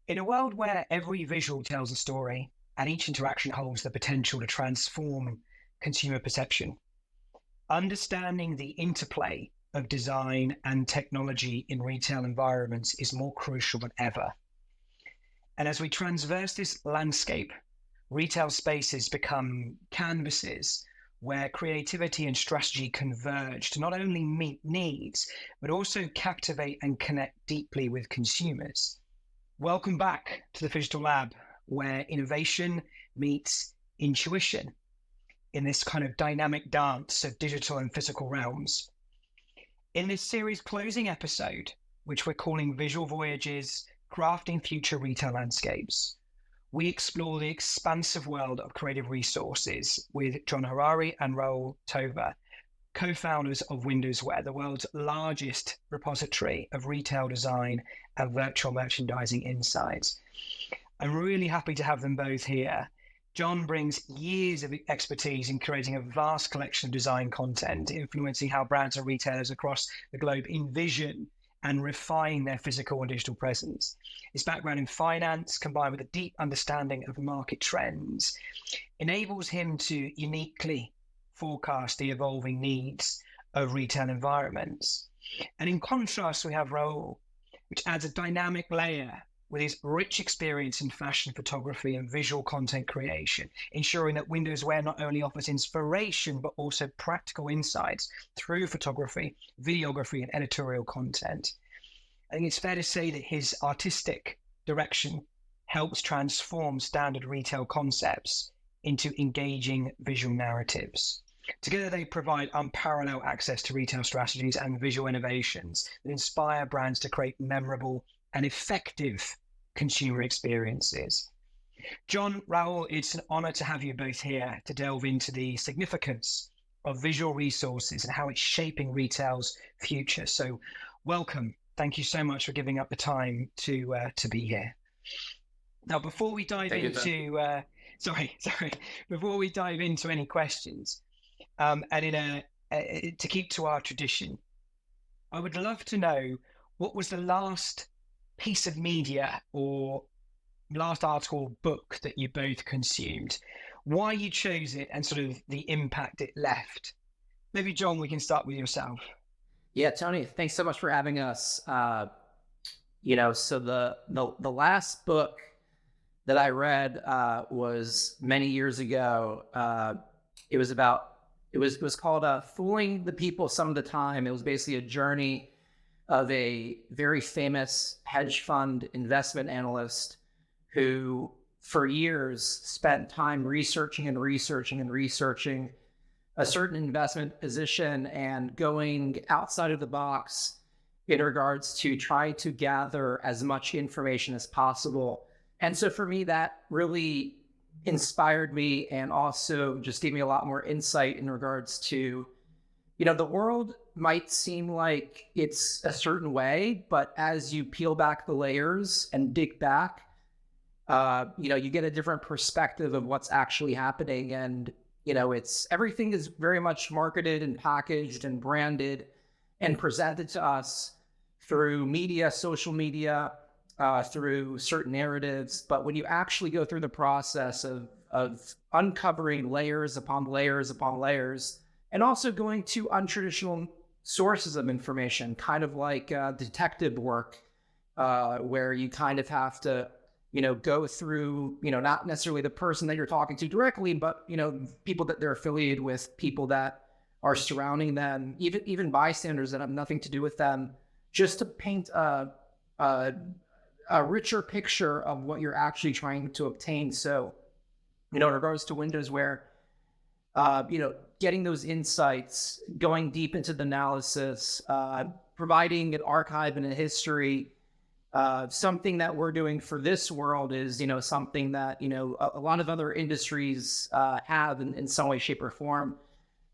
In a world where every visual tells a story and each interaction holds the potential to transform consumer perception, understanding the interplay of design and technology in retail environments is more crucial than ever. And as we transverse this landscape, retail spaces become canvases where creativity and strategy converge to not only meet needs, but also captivate and connect deeply with consumers. Welcome back to the Phygital Lab, where innovation meets intuition in this kind of dynamic dance of digital and physical realms. In this series closing episode, which we're calling Visual Voyages, Crafting Future Retail Landscapes, we explore the expansive world of creative resources with Jon and Raul Tova, co-founders of WindowsWear, the world's largest repository of retail design and virtual merchandising insights. I'm really happy to have them both here. Jon brings years of expertise in creating a vast collection of design content, influencing how brands and retailers across the globe envision and refine their physical and digital presence. His background in finance, combined with a deep understanding of market trends, enables him to uniquely forecast the evolving needs of retail environments. And in contrast, we have Raul, which adds a dynamic layer with his rich experience in fashion photography and visual content creation, ensuring that WindowsWear not only offers inspiration, but also practical insights through photography, videography, and editorial content. I think it's fair to say that his artistic direction helps transform standard retail concepts into engaging visual narratives. Together, they provide unparalleled access to retail strategies and visual innovations that inspire brands to create memorable and effective consumer experiences. Jon, Raul, it's an honor to have you both here to delve into the significance of visual resources and how it's shaping retail's future. So welcome. Thank you so much for giving up the time to be here. Now, before we dive before we dive into any questions, and to keep to our tradition, I would love to know what was the last piece of media or last article or book that you both consumed, why you chose it, and sort of the impact it left. Maybe, Jon, we can start with yourself. Yeah, Tony, thanks so much for having us. So the last book that I read was many years ago. It was called Fooling the People Some of the Time. It was basically a journey of a very famous hedge fund investment analyst who for years spent time researching a certain investment position and going outside of the box in regards to trying to gather as much information as possible. And so for me, that really inspired me and also just gave me a lot more insight in regards to, the world might seem like it's a certain way, but as you peel back the layers and dig back, you get a different perspective of what's actually happening. And, everything is very much marketed and packaged and branded and presented to us through media, social media, through certain narratives. But when you actually go through the process of uncovering layers upon layers upon layers, and also going to untraditional sources of information, kind of like detective work, where you kind of have to, go through, not necessarily the person that you're talking to directly, but, people that they're affiliated with, people that are surrounding them, even bystanders that have nothing to do with them, just to paint a richer picture of what you're actually trying to obtain. So, in regards to WindowsWear, getting those insights, going deep into the analysis, providing an archive and a history. Something that we're doing for this world is, something that, a lot of other industries have in some way, shape, or form.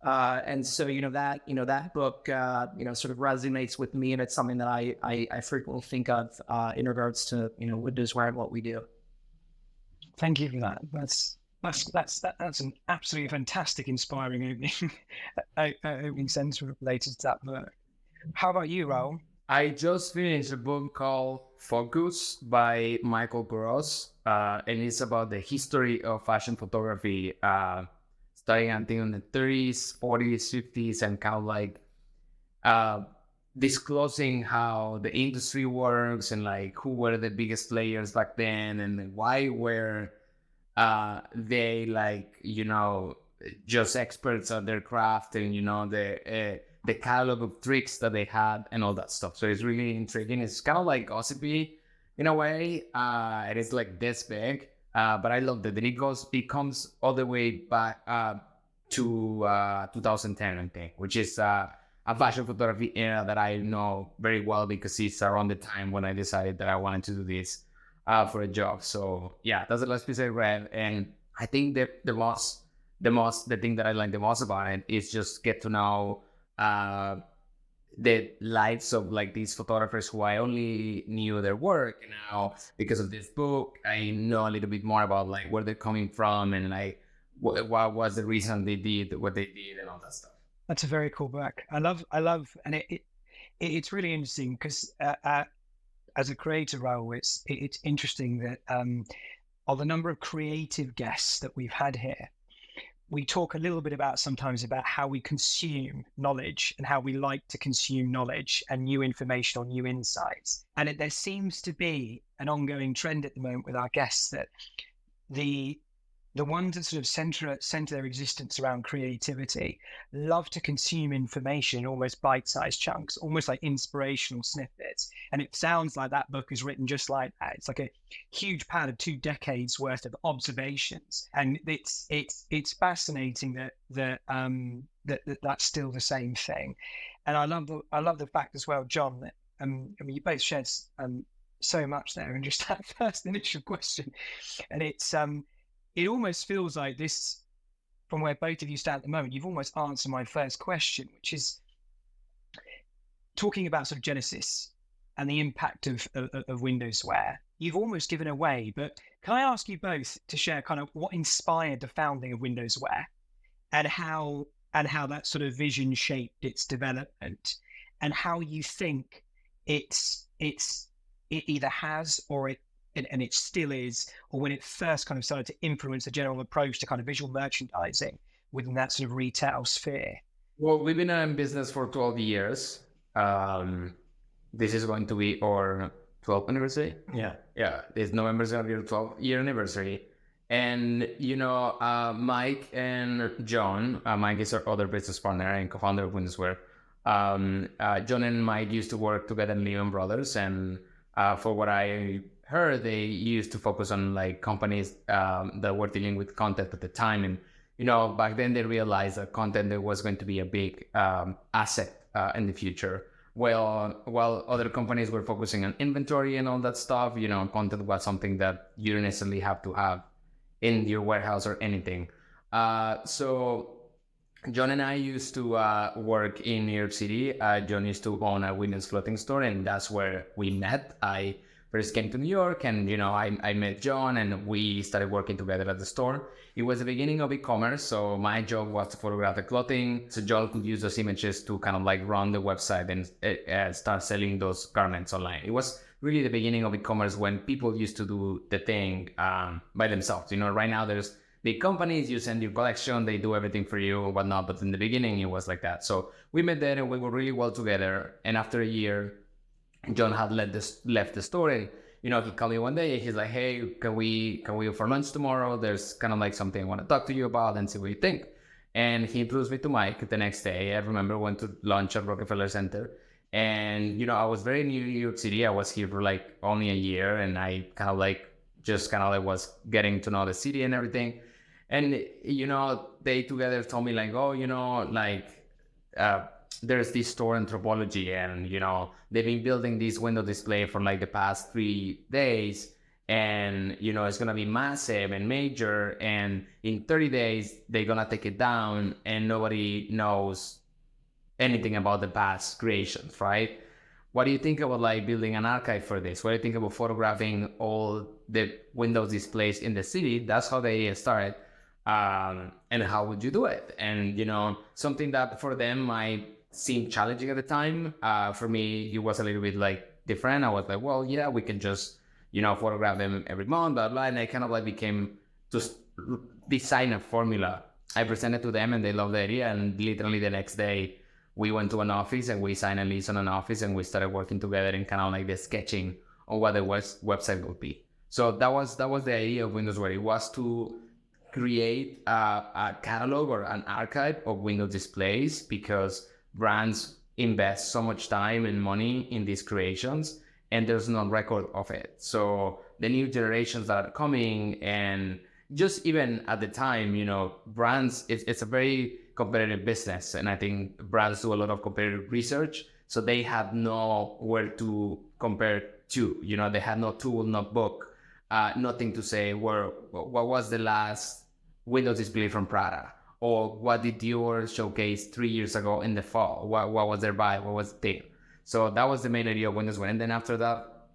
And so, that book, sort of resonates with me, and it's something that I frequently think of in regards to, WindowsWear and what we do. Thank you for that. That's an absolutely fantastic, inspiring opening opening sentence related to that book. How about you, Raul? I just finished a book called Focus by Michael Gross, and it's about the history of fashion photography, starting I think in the 30s, 40s, 50s, and kind of like uh, disclosing how the industry works and like who were the biggest players back then and why were they like just experts at their craft and the catalog of tricks that they had and all that stuff. So it's really intriguing. It's kind of like gossipy in a way. It is like this big, but I love that it comes all the way back to 2010, I think, which is a fashion photography era that I know very well because it's around the time when I decided that I wanted to do this for a job. So yeah, that's the last piece I read, and I think that the thing that I like the most about it is just get to know the lives of like these photographers who I only knew their work. And now because of this book, I know a little bit more about like where they're coming from and like what was the reason they did what they did and all that stuff. That's a very cool book. I love, and it's really interesting because as a creator, Raul, it's interesting that of the number of creative guests that we've had here, we talk a little bit about sometimes about how we consume knowledge and how we like to consume knowledge and new information or new insights. And there seems to be an ongoing trend at the moment with our guests that the ones that sort of center their existence around creativity love to consume information in almost bite-sized chunks, almost like inspirational snippets. And it sounds like that book is written just like that. It's like a huge pad of 2 decades worth of observations, and it's fascinating that that's still the same thing. And I love the fact as well, Jon, that I mean you both shared so much there, and just that first initial question, and it almost feels like this, from where both of you stand at the moment, you've almost answered my first question, which is talking about sort of Genesis and the impact of WindowsWear. You've almost given away, but can I ask you both to share kind of what inspired the founding of WindowsWear and how that sort of vision shaped its development, and how you think it either has or it still is, or when it first kind of started to influence the general approach to kind of visual merchandising within that sort of retail sphere? Well, we've been in business for 12 years. This is going to be our 12th anniversary. Yeah. This November is going to be our 12-year anniversary. And, Mike and Jon, Mike is our other business partner and co-founder of WindowsWear. Jon and Mike used to work together in Lehman Brothers. And for what I heard, they used to focus on like companies that were dealing with content at the time. And, back then they realized that content was going to be a big asset in the future. Well, while other companies were focusing on inventory and all that stuff, content was something that you don't necessarily have to have in your warehouse or anything. So Jon and I used to work in New York City. Jon used to own a women's clothing store, and that's where we met. I first came to New York, and I met Jon, and we started working together at the store. It was the beginning of e-commerce, so my job was to photograph the clothing, so Jon could use those images to kind of like run the website and start selling those garments online. It was really the beginning of e-commerce when people used to do the thing by themselves. Right now there's big companies, you send your collection, they do everything for you and whatnot, but in the beginning it was like that. So we met there and we were really well together, and after a year, Jon had left the store, and he called me one day and he's like, hey, can we go for lunch tomorrow? There's kind of like something I want to talk to you about and see what you think. And he introduced me to Mike the next day. I remember went to lunch at Rockefeller Center, and I was very new to New York City. I was here for like only a year, and I kind of like was getting to know the city and everything. And they together told me like, oh, there's this store Anthropology, and they've been building this window display for like the past 3 days, and it's gonna be massive and major, and in 30 days they're gonna take it down, and nobody knows anything about the past creations, right? What do you think about like building an archive for this? What do you think about photographing all the windows displays in the city? That's how they started. And how would you do it? And, you know, something that for them might seem challenging at the time, for me, it was a little bit like different. I was like, well, yeah, we can just, you know, photograph them every month, blah, blah. And I kind of like became to design a formula. I presented to them and they loved the idea. And literally the next day, we went to an office and we signed a lease on an office and we started working together in kind of like the sketching on what the website would be. So that was the idea of WindowsWear. It was to create a catalog or an archive of Windows displays, because brands invest so much time and money in these creations and there's no record of it. So the new generations that are coming, and just even at the time, you know, brands, it's a very competitive business. And I think brands do a lot of competitive research. So they had nowhere to compare to, you know, they had no tool, no book, nothing to say what was the last Windows display from Prada, or what did Dior showcase 3 years ago in the fall? What was their buy? What was the thing? So that was the main idea of WindowsWear. And then after that,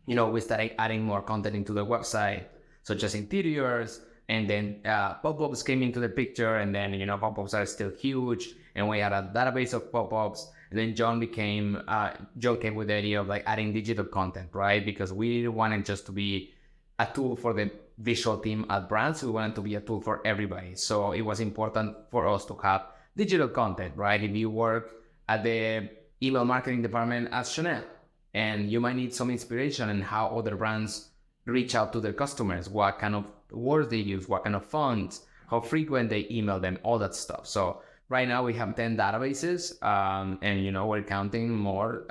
you know, we started adding more content into the website, such as interiors, and then pop-ups came into the picture. And then, you know, pop-ups are still huge, and we had a database of pop-ups. And then Jon came with the idea of like adding digital content, right? Because we didn't want it just to be a tool for the visual team at brands. We wanted to be a tool for everybody. So it was important for us to have digital content, right? If you work at the email marketing department at Chanel, and you might need some inspiration in how other brands reach out to their customers, what kind of words they use, what kind of fonts, how frequent they email them, all that stuff. So right now we have 10 databases, and, you know, we're counting more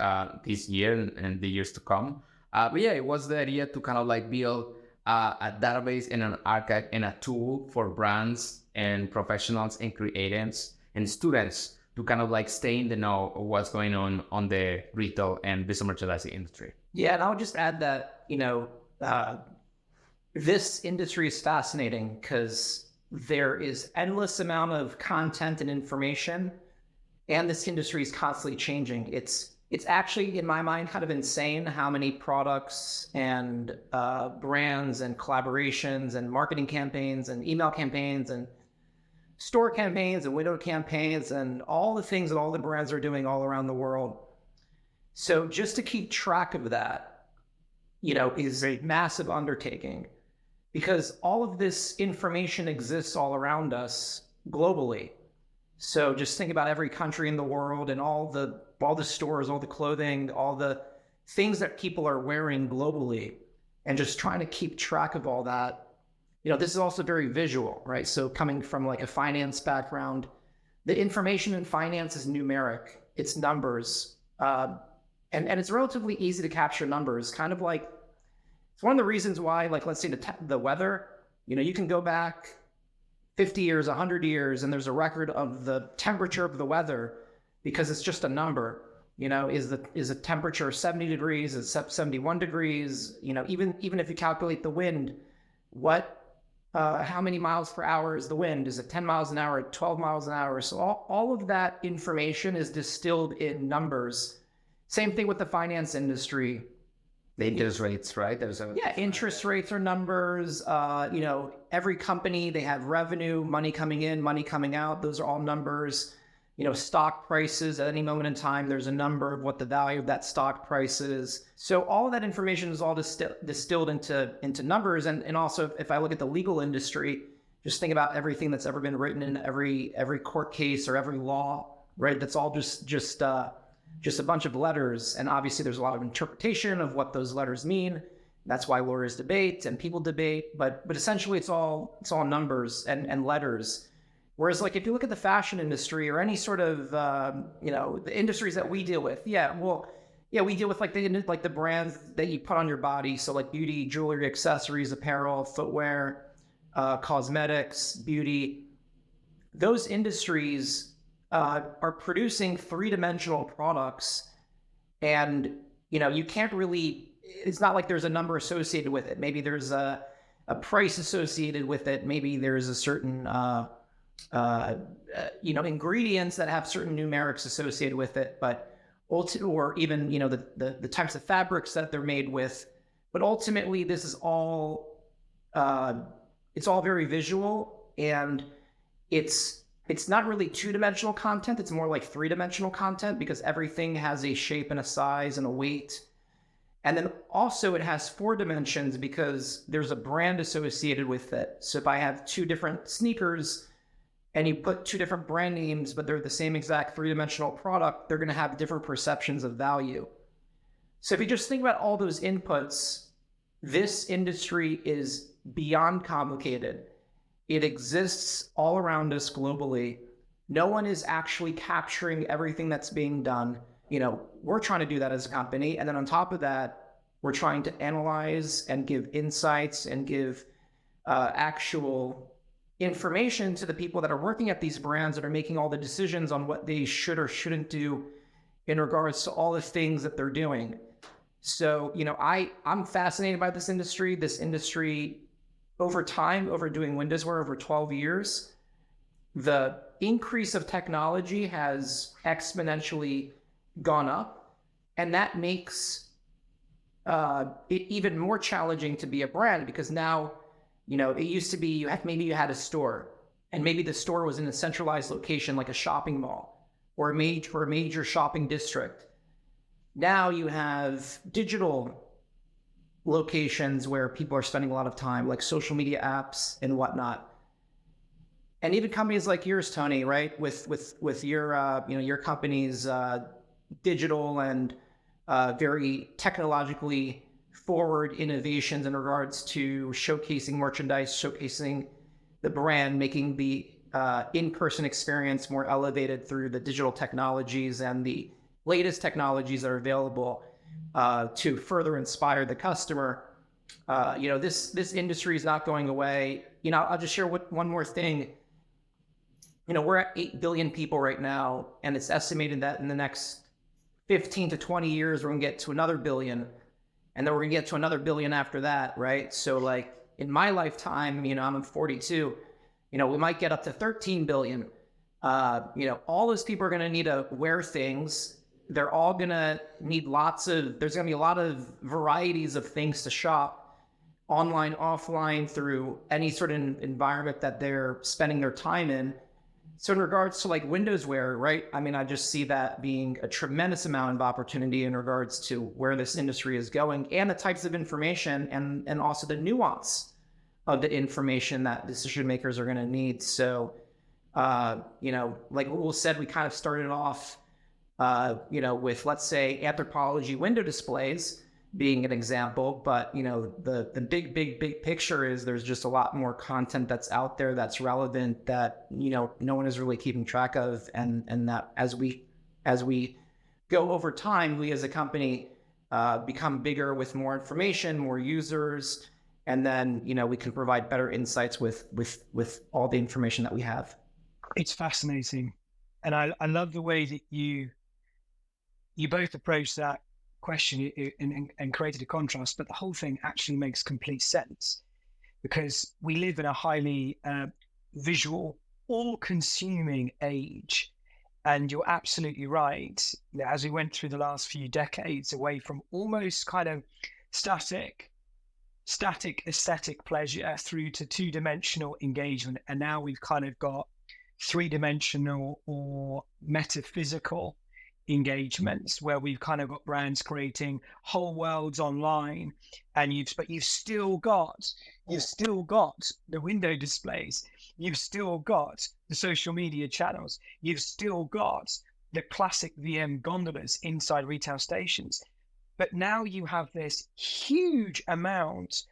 this year and the years to come. But yeah, it was the idea to kind of like build a database and an archive and a tool for brands and professionals and creatives and students to kind of like stay in the know of what's going on the retail and visual merchandising industry. Yeah, and I would just add that, you know, this industry is fascinating because there is endless amount of content and information, and this industry is constantly changing. It's actually, in my mind, kind of insane how many products and brands and collaborations and marketing campaigns and email campaigns and store campaigns and window campaigns and all the things that all the brands are doing all around the world. So just to keep track of that, you know, is a massive undertaking, because all of this information exists all around us globally. So just think about every country in the world and all the stores, all the clothing, all the things that people are wearing globally, and just trying to keep track of all that. You know, this is also very visual, right? So coming from like a finance background, the information in finance is numeric, it's numbers. And it's relatively easy to capture numbers, kind of like, it's one of the reasons why, like, let's say the weather, you know, you can go back 50 years, 100 years, and there's a record of the temperature of the weather because it's just a number. You know, is the temperature 70 degrees, is it 71 degrees? You know, even if you calculate the wind, how many miles per hour is the wind? Is it 10 miles an hour, 12 miles an hour? So all of that information is distilled in numbers. Same thing with the finance industry. The interest rates, right? Interest rates are numbers. You know, every company, they have revenue, money coming in, money coming out. Those are all numbers. You know, stock prices at any moment in time, there's a number of what the value of that stock price is. So all of that information is all distilled into numbers. And also, if I look at the legal industry, just think about everything that's ever been written in every court case or every law, right? That's all just a bunch of letters. And obviously there's a lot of interpretation of what those letters mean. That's why lawyers debate and people debate, but essentially it's all numbers and letters. Whereas like if you look at the fashion industry or any sort of, you know, the industries that we deal with, we deal with like the brands that you put on your body. So like beauty, jewelry, accessories, apparel, footwear, cosmetics, beauty. Those industries are producing three-dimensional products, and you know, you can't really, it's not like there's a number associated with it. Maybe there's a price associated with it. Maybe there's a certain you know, ingredients that have certain numerics associated with it, but or even, you know, the types of fabrics that they're made with. But ultimately this is all it's all very visual, And it's not really two-dimensional content. It's more like three-dimensional content because everything has a shape and a size and a weight. And then also it has 4 dimensions because there's a brand associated with it. So if I have 2 different sneakers and you put 2 different brand names, but they're the same exact 3-dimensional product, they're going to have different perceptions of value. So if you just think about all those inputs, this industry is beyond complicated. It exists all around us globally. No one is actually capturing everything that's being done. We're trying to do that as a company. And then on top of that, we're trying to analyze and give insights and give actual information to the people that are working at these brands that are making all the decisions on what they should or shouldn't do in regards to all the things that they're doing. So, I'm fascinated by this industry. This industry, over time, over doing WindowsWear over 12 years, the increase of technology has exponentially gone up, and that makes it even more challenging to be a brand because now, it used to be maybe you had a store, and maybe the store was in a centralized location like a shopping mall or a major shopping district. Now you have digital locations where people are spending a lot of time, like social media apps and whatnot. And even companies like yours, Tony, right? With your your company's digital and very technologically forward innovations in regards to showcasing merchandise, showcasing the brand, making the in-person experience more elevated through the digital technologies and the latest technologies that are available to further inspire the customer. This industry is not going away. I'll just share one more thing. We're at 8 billion people right now, and it's estimated that in the next 15 to 20 years, we're going to get to another billion, and then we're going to get to another billion after that, right? So like in my lifetime, I'm 42, we might get up to 13 billion. All those people are going to need to wear things. They're all going to need there's going to be a lot of varieties of things to shop online, offline, through any sort of environment that they're spending their time in. So in regards to like WindowsWear, right? I just see that being a tremendous amount of opportunity in regards to where this industry is going and the types of information and also the nuance of the information that decision makers are going to need. So, like Raul said, we kind of started off, with, let's say, Anthropologie window displays being an example, but the big picture is there's just a lot more content that's out there that's relevant that no one is really keeping track of, and that as we go over time, we as a company become bigger with more information, more users, and then we can provide better insights with all the information that we have. It's fascinating, and I love the way that you both approach that question and created a contrast, but the whole thing actually makes complete sense because we live in a highly visual, all-consuming age. And you're absolutely right. As we went through the last few decades away from almost kind of static aesthetic pleasure through to two-dimensional engagement, and now we've kind of got three-dimensional or metaphysical engagements where we've kind of got brands creating whole worlds online, and you've still got the window displays, you've still got the social media channels, you've still got the classic VM gondolas inside retail stations, but now you have this huge amount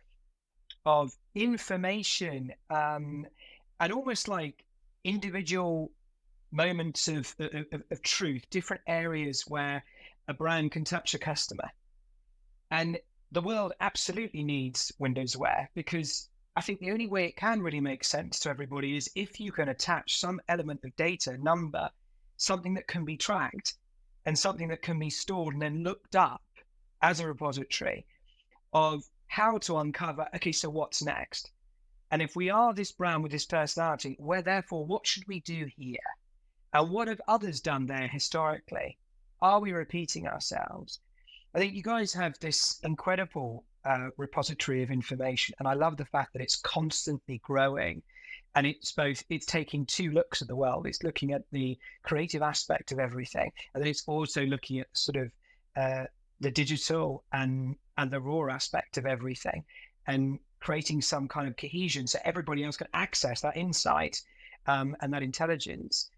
of information and almost like individual moments of truth, different areas where a brand can touch a customer. And the world absolutely needs WindowsWear, because I think the only way it can really make sense to everybody is if you can attach some element of data, number, something that can be tracked and something that can be stored and then looked up as a repository of how to uncover, okay, so what's next? And if we are this brand with this personality, therefore, what should we do here? And what have others done there historically? Are we repeating ourselves? I think you guys have this incredible repository of information, and I love the fact that it's constantly growing. And it's taking two looks at the world. It's looking at the creative aspect of everything, and then it's also looking at sort of the digital and the raw aspect of everything, and creating some kind of cohesion so everybody else can access that insight and that intelligence.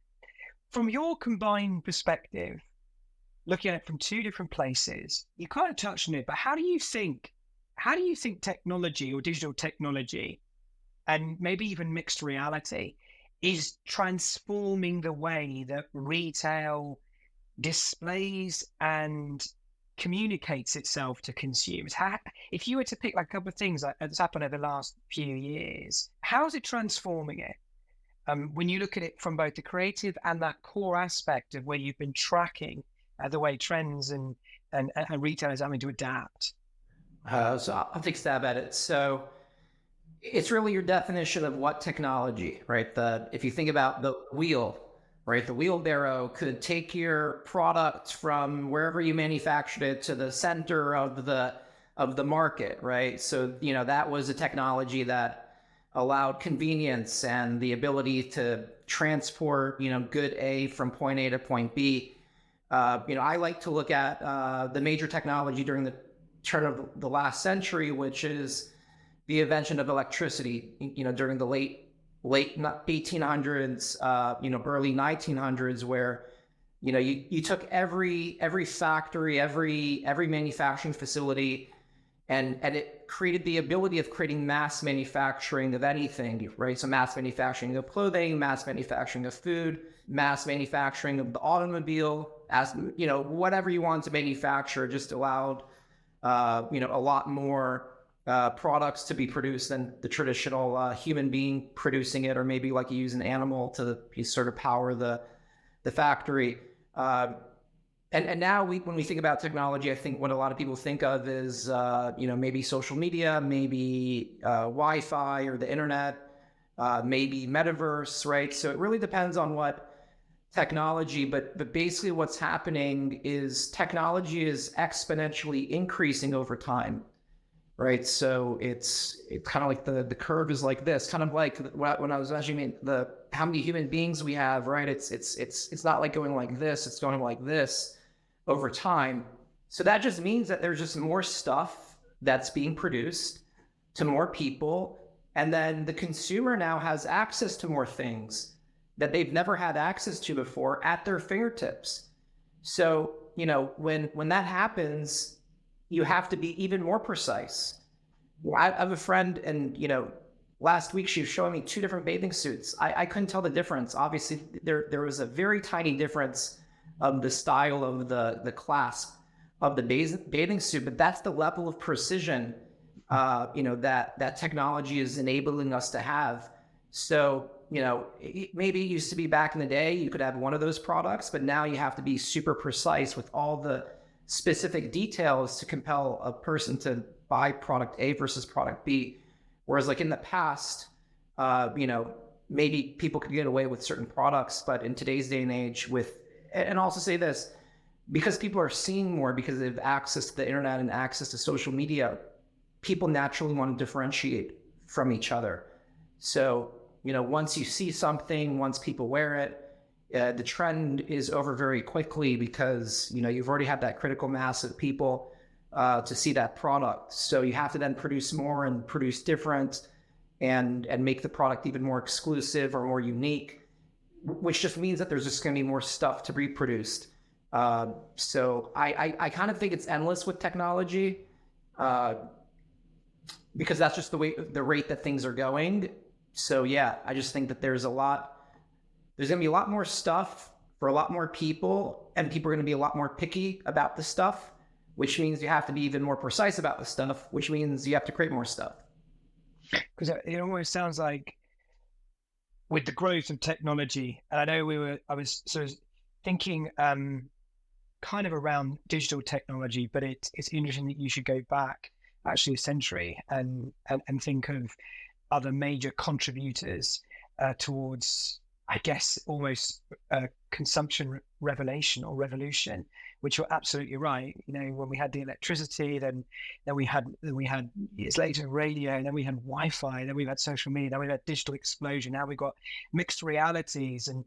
From your combined perspective, looking at it from two different places, you kind of touched on it, but how do you think technology or digital technology, and maybe even mixed reality, is transforming the way that retail displays and communicates itself to consumers? If you were to pick like a couple of things that's happened over the last few years, how is it transforming it? When you look at it from both the creative and that core aspect of where you've been tracking the way trends and retailers are having to adapt. So I'll take a stab at it. So it's really your definition of what technology, right? If you think about the wheel, right? The wheelbarrow could take your product from wherever you manufactured it to the center of the market, right? So, that was a technology that allowed convenience and the ability to transport, good A from point A to point B. I like to look at the major technology during the turn of the last century, which is the invention of electricity, during the late 1800s, early 1900s, where, you took every factory, every manufacturing facility, and it created the ability of creating mass manufacturing of anything, right? So mass manufacturing of clothing, mass manufacturing of food, mass manufacturing of the automobile, as whatever you want to manufacture, just allowed a lot more products to be produced than the traditional human being producing it, or maybe like you use an animal to sort of power the factory. And now when we think about technology, I think what a lot of people think of is, maybe social media, maybe Wi-Fi or the internet, maybe metaverse, right? So it really depends on what technology, but basically what's happening is technology is exponentially increasing over time, right? So it's kind of like the curve is like this, kind of like when I was measuring how many human beings we have, right? It's not like going like this, it's going like this over time. So that just means that there's just more stuff that's being produced to more people. And then the consumer now has access to more things that they've never had access to before at their fingertips. So, when that happens, you have to be even more precise. I have a friend, and, last week she was showing me two different bathing suits. I couldn't tell the difference. Obviously, there was a very tiny difference of the style of the clasp of the bathing suit, but that's the level of precision, that technology is enabling us to have. So, maybe it used to be back in the day, you could have one of those products, but now you have to be super precise with all the specific details to compel a person to buy product A versus product B. Whereas like in the past, maybe people could get away with certain products, but in today's day and age and also say this, because people are seeing more, because they have access to the internet and access to social media, people naturally want to differentiate from each other. So, once you see something, once people wear it, the trend is over very quickly, because, you've already had that critical mass of people to see that product. So you have to then produce more and produce different and make the product even more exclusive or more unique, which just means that there's just going to be more stuff to be produced. So I kind of think it's endless with technology, because that's just the rate that things are going. So yeah, I just think that there's going to be a lot more stuff for a lot more people, and people are going to be a lot more picky about the stuff, which means you have to be even more precise about the stuff, which means you have to create more stuff. Because it almost sounds like, with the growth of technology, and I know I was sort of thinking kind of around digital technology, but it's interesting that you should go back actually a century and think of other major contributors towards I guess, almost a consumption revelation or revolution, which you're absolutely right. When we had the electricity, then we had years later radio, and then we had Wi-Fi, then we've had social media, then we've had digital explosion. Now we've got mixed realities, and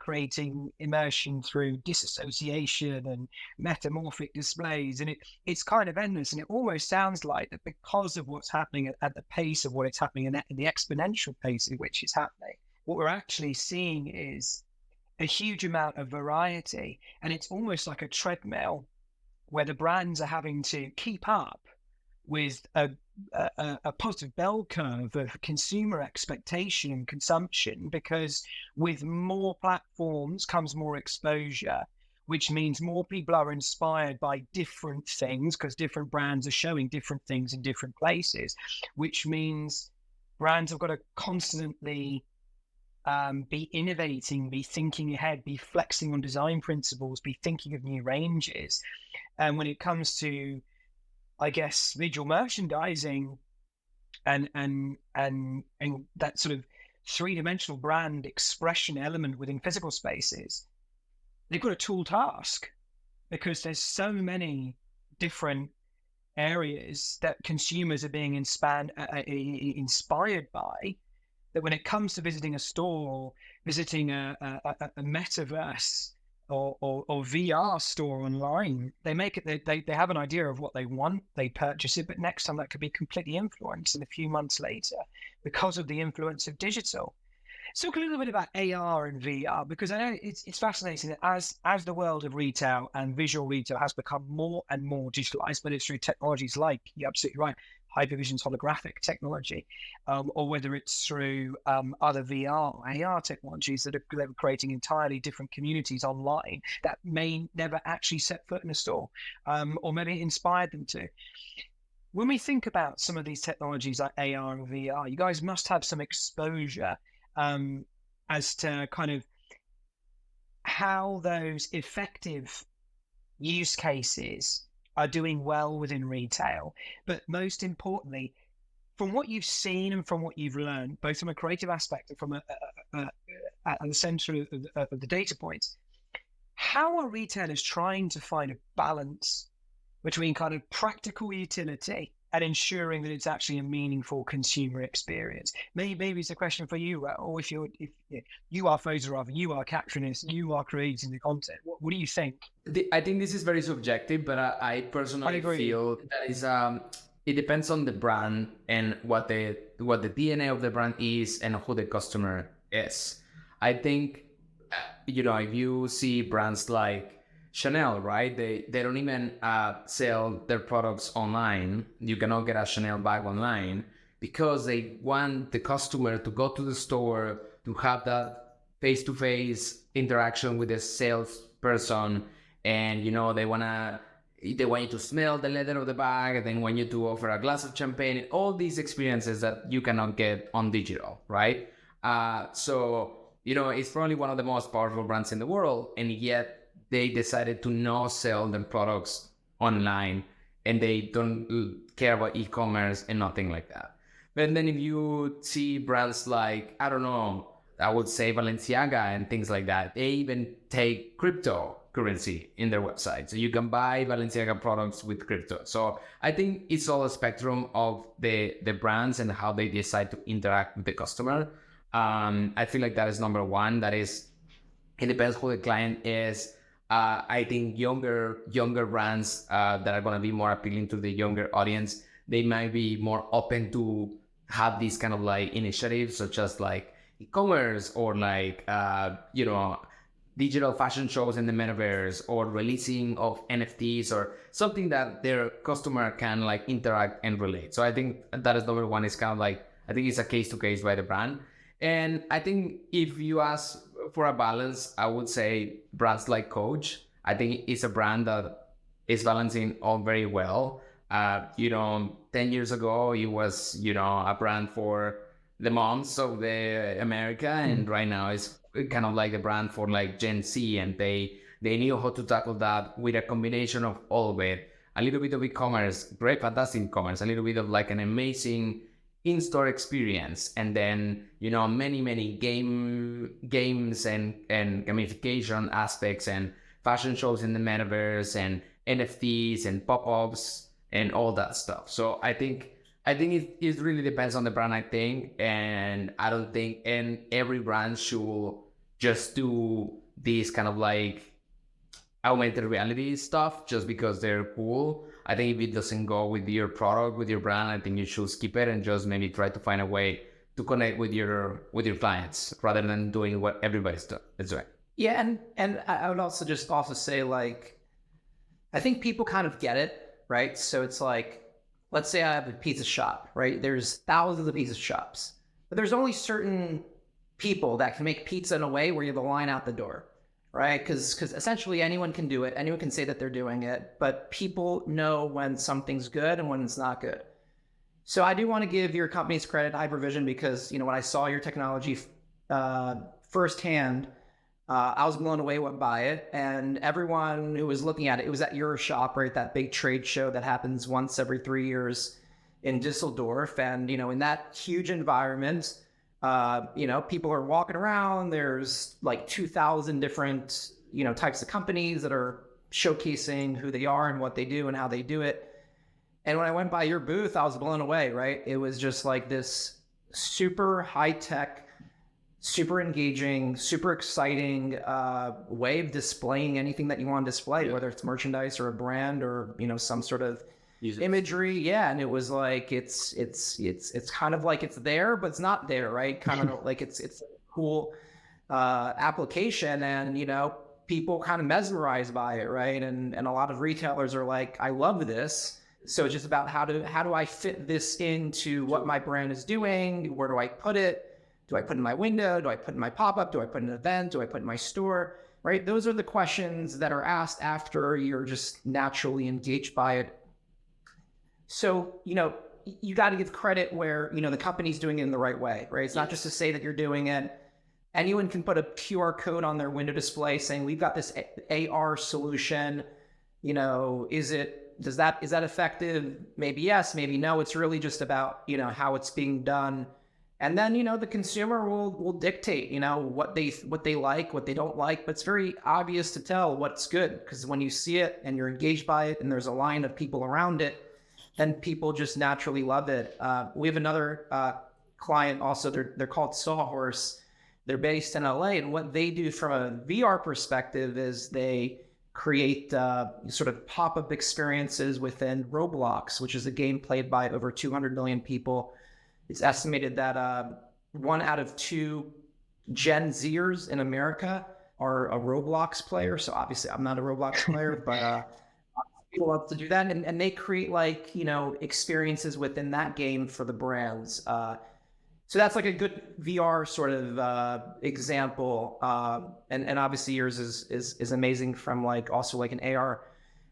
creating immersion through disassociation and metamorphic displays, and it's kind of endless. And it almost sounds like that because of what's happening at the pace of what it's happening and the exponential pace at which it's happening, what we're actually seeing is a huge amount of variety, and it's almost like a treadmill where the brands are having to keep up with a positive bell curve of consumer expectation and consumption, because with more platforms comes more exposure, which means more people are inspired by different things because different brands are showing different things in different places, which means brands have got to constantly be innovating, be thinking ahead, be flexing on design principles, be thinking of new ranges. And when it comes to, I guess, visual merchandising and that sort of three-dimensional brand expression element within physical spaces, they've got a tall task because there's so many different areas that consumers are being inspired by, that when it comes to visiting a store or visiting a metaverse or VR store online, they make it, they have an idea of what they want, they purchase it, but next time that could be completely influenced in a few months later because of the influence of digital. Let's talk a little bit about AR and VR, because I know it's fascinating that as the world of retail and visual retail has become more and more digitalized, whether it's through technologies like, you're absolutely right, HYPERVSN's holographic technology, or whether it's through other VR, AR technologies that are creating entirely different communities online that may never actually set foot in a store, or maybe inspired them to. When we think about some of these technologies like AR and VR, you guys must have some exposure as to kind of how those effective use cases are doing well within retail, but most importantly, from what you've seen and from what you've learned, both from a creative aspect and from at the center of the data points, how are retailers trying to find a balance between kind of practical utility and ensuring that it's actually a meaningful consumer experience? Maybe it's a question for you, Raul. If you are photographer, you are captioning this, you are creating the content. What do you think? I think this is very subjective, but I personally feel that is it depends on the brand and what the DNA of the brand is and who the customer is. I think if you see brands like Chanel, right? They don't even sell their products online. You cannot get a Chanel bag online because they want the customer to go to the store, to have that face-to-face interaction with the salesperson, and they want you to smell the leather of the bag, and then want you to offer a glass of champagne. All these experiences that you cannot get on digital, right? So it's probably one of the most powerful brands in the world, and yet they decided to not sell their products online, and they don't care about e-commerce and nothing like that. But then if you see brands like, I don't know, I would say Balenciaga and things like that, they even take cryptocurrency in their website. So you can buy Balenciaga products with crypto. So I think it's all a spectrum of the brands and how they decide to interact with the customer. I feel like that is number one. That is, it depends who the client is. I think younger brands that are going to be more appealing to the younger audience, they might be more open to have these kind of like initiatives, such as like e-commerce or like digital fashion shows in the metaverse, or releasing of NFTs, or something that their customer can like interact and relate. So I think that is number one. Is kind of like, I think it's a case to case by the brand. And I think if you ask for a balance, I would say brands like Coach, I think it's a brand that is balancing all very well. 10 years ago, it was, a brand for the moms of the America. And right now it's kind of like a brand for like Gen Z. And they knew how to tackle that with a combination of all of it. A little bit of e-commerce, great, fantastic e-commerce, a little bit of like an amazing in-store experience, and then many games and gamification aspects and fashion shows in the metaverse and NFTs and pop-ups and all that stuff. So I think it really depends on the brand, I think, and I don't think and every brand should just do this kind of like augmented reality stuff just because they're cool. I think if it doesn't go with your product, with your brand, I think you should skip it and just maybe try to find a way to connect with your clients rather than doing what everybody's doing. Yeah, and I would also say, like, I think people kind of get it, right? So it's like, let's say I have a pizza shop, right? There's thousands of pizza shops, but there's only certain people that can make pizza in a way where you have a line out the door, right? Because essentially anyone can do it. Anyone can say that they're doing it, but people know when something's good and when it's not good. So I do want to give your company's credit, HYPERVSN, because, when I saw your technology firsthand, I was blown away by it. And everyone who was looking at it, it was at your shop, right? That big trade show that happens once every 3 years in Düsseldorf. And, in that huge environment, people are walking around. There's like 2,000 different, types of companies that are showcasing who they are and what they do and how they do it. And when I went by your booth, I was blown away, right? It was just like this super high tech, super engaging, super exciting way of displaying anything that you want to display, whether it's merchandise or a brand or, some sort of imagery. Yeah. And it was like, it's kind of like it's there, but it's not there, right? Kind of like it's a cool application, and, people kind of mesmerized by it, right? And a lot of retailers are like, I love this. So it's just about how do I fit this into what my brand is doing? Where do I put it? Do I put it in my window? Do I put it in my pop-up? Do I put it in an event? Do I put it in my store? Right? Those are the questions that are asked after you're just naturally engaged by it. So, you got to give credit where, the company's doing it in the right way, right? It's not just to say that you're doing it. Anyone can put a QR code on their window display saying, we've got this AR solution. Is that effective? Maybe yes, maybe no. It's really just about, how it's being done. And then, the consumer will dictate, what they like, what they don't like. But it's very obvious to tell what's good, because when you see it and you're engaged by it and there's a line of people around it, then people just naturally love it. We have another client also. They're called Sawhorse. They're based in LA, and what they do from a VR perspective is they create sort of pop-up experiences within Roblox, which is a game played by over 200 million people. It's estimated that 1 out of 2 Gen Zers in America are a Roblox player. So obviously I'm not a Roblox player, but people love to do that. And they create experiences within that game for the brands. So that's like a good VR sort of example. And obviously yours is amazing from also an AR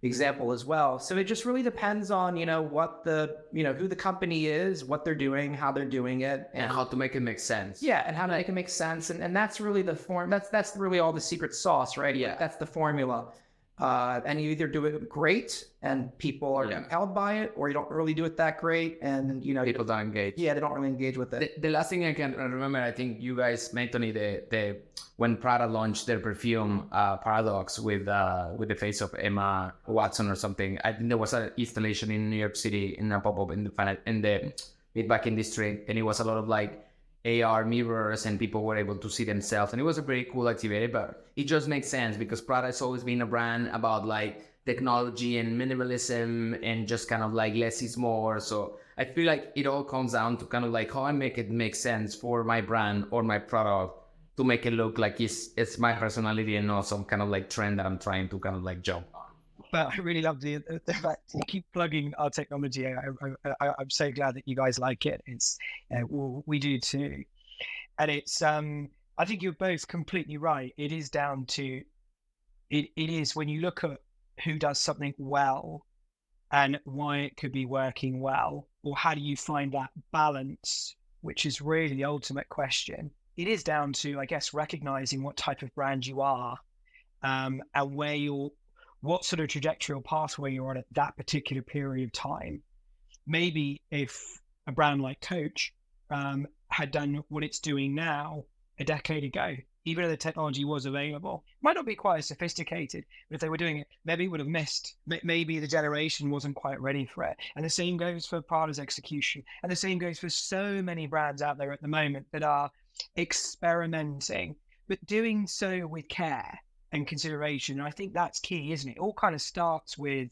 example as well. So it just really depends on, what who the company is, what they're doing, how they're doing it, and how to make it make sense. Yeah. And how to make it make sense. And that's really the form. That's really all the secret sauce, right? Yeah. That's the formula. And you either do it great and people are compelled by it, or you don't really do it that great and people don't engage. Yeah, they don't really engage with it. The last thing I can remember, I think you guys mentioned it, when Prada launched their perfume Paradox with the face of Emma Watson or something. I think there was an installation in New York City in a pop-up in the Mid-Backen district, and it was a lot of AR mirrors, and people were able to see themselves, and it was a very cool activity. But it just makes sense because Prada has always been a brand about technology and minimalism and just kind of less is more. So I feel like it all comes down to kind of how I make it make sense for my brand or my product to make it look like it's my personality and not some kind of trend that I'm trying to kind of jump on. But I really love the fact you keep plugging our technology. I'm so glad that you guys like it. It's we do too, and it's I think you're both completely right. It is down to it is when you look at who does something well and why it could be working well, or how do you find that balance, which is really the ultimate question. It is down to, I guess, recognizing what type of brand you are, and what sort of trajectory or pathway you're on at that particular period of time. Maybe if a brand like Coach had done what it's doing now a decade ago, even though the technology was available. Might not be quite as sophisticated, but if they were doing it, maybe it would have missed. Maybe the generation wasn't quite ready for it. And the same goes for Prada's execution. And the same goes for so many brands out there at the moment that are experimenting, but doing so with care and consideration. And I think that's key, isn't it? It all kind of starts with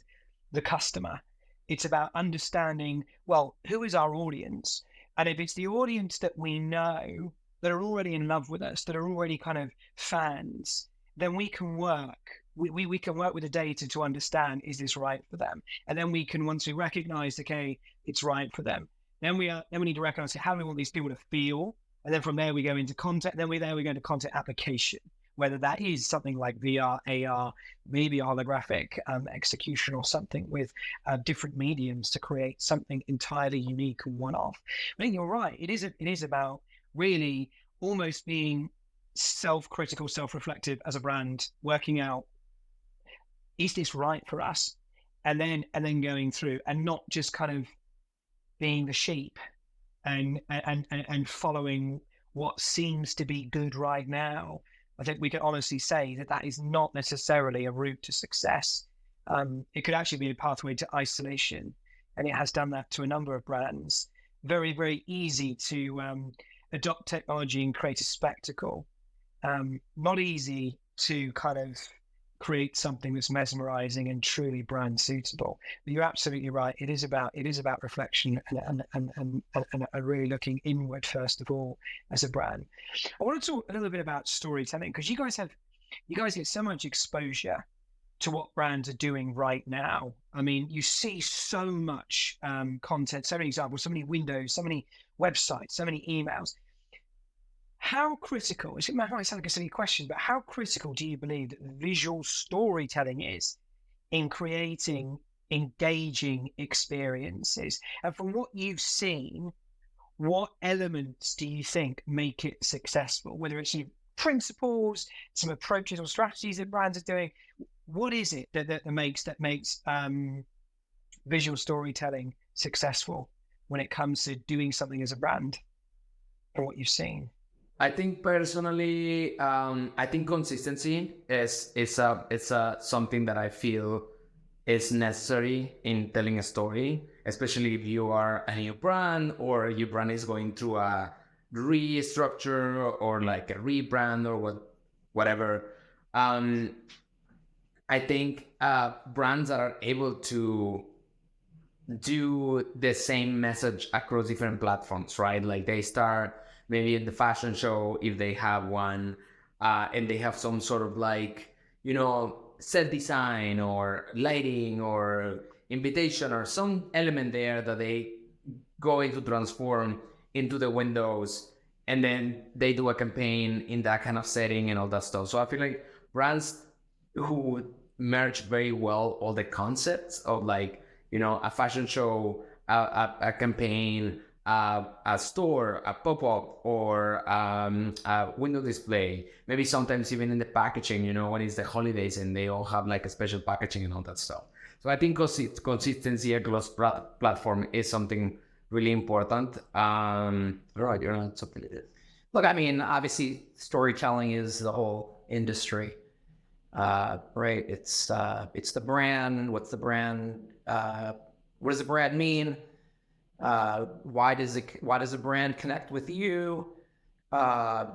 the customer. It's about understanding, well, who is our audience? And if it's the audience that we know that are already in love with us, that are already kind of fans, then we can work. We can work with the data to understand, is this right for them? And then we can, once we recognize, okay, it's right for them, then we need to recognize how do we want these people to feel? And then from there we go into content. Then we go into content application, whether that is something like VR, AR, maybe holographic execution, or something with different mediums to create something entirely unique and one-off. I think you're right. It is about really almost being self-critical, self-reflective as a brand, working out, is this right for us? And then going through and not just kind of being the sheep and following what seems to be good right now. I think we can honestly say that is not necessarily a route to success. It could actually be a pathway to isolation, and it has done that to a number of brands. Very, very easy to adopt technology and create a spectacle. Not easy to kind of create something that's mesmerizing and truly brand suitable. But you're absolutely right. It is about reflection and really looking inward first of all as a brand. I want to talk a little bit about storytelling, because you guys get so much exposure to what brands are doing right now. I mean, you see so much content, so many examples, so many windows, so many websites, so many emails. How critical, it might sound like a silly question, but how critical do you believe that visual storytelling is in creating engaging experiences? And from what you've seen, what elements do you think make it successful? Whether it's some principles, some approaches or strategies that brands are doing, what is it that makes visual storytelling successful when it comes to doing something as a brand, from what you've seen? I think personally, I think consistency is something that I feel is necessary in telling a story, especially if you are a new brand or your brand is going through a restructure or like a rebrand or whatever. I think brands that are able to do the same message across different platforms, right? Like they start maybe in the fashion show, if they have one, and they have some sort of like, set design or lighting or invitation or some element there that they going to transform into the windows, and then they do a campaign in that kind of setting and all that stuff. So I feel like brands who merge very well all the concepts of like, a fashion show, a campaign, a store, a pop-up, or a window display. Maybe sometimes even in the packaging, when it's the holidays and they all have like a special packaging and all that stuff. So I think consistency across platform is something really important. Right, you're not something like this. Look, I mean, obviously storytelling is the whole industry. Right. It's the brand. What's the brand? What does the brand mean? Why does a brand connect with you? Why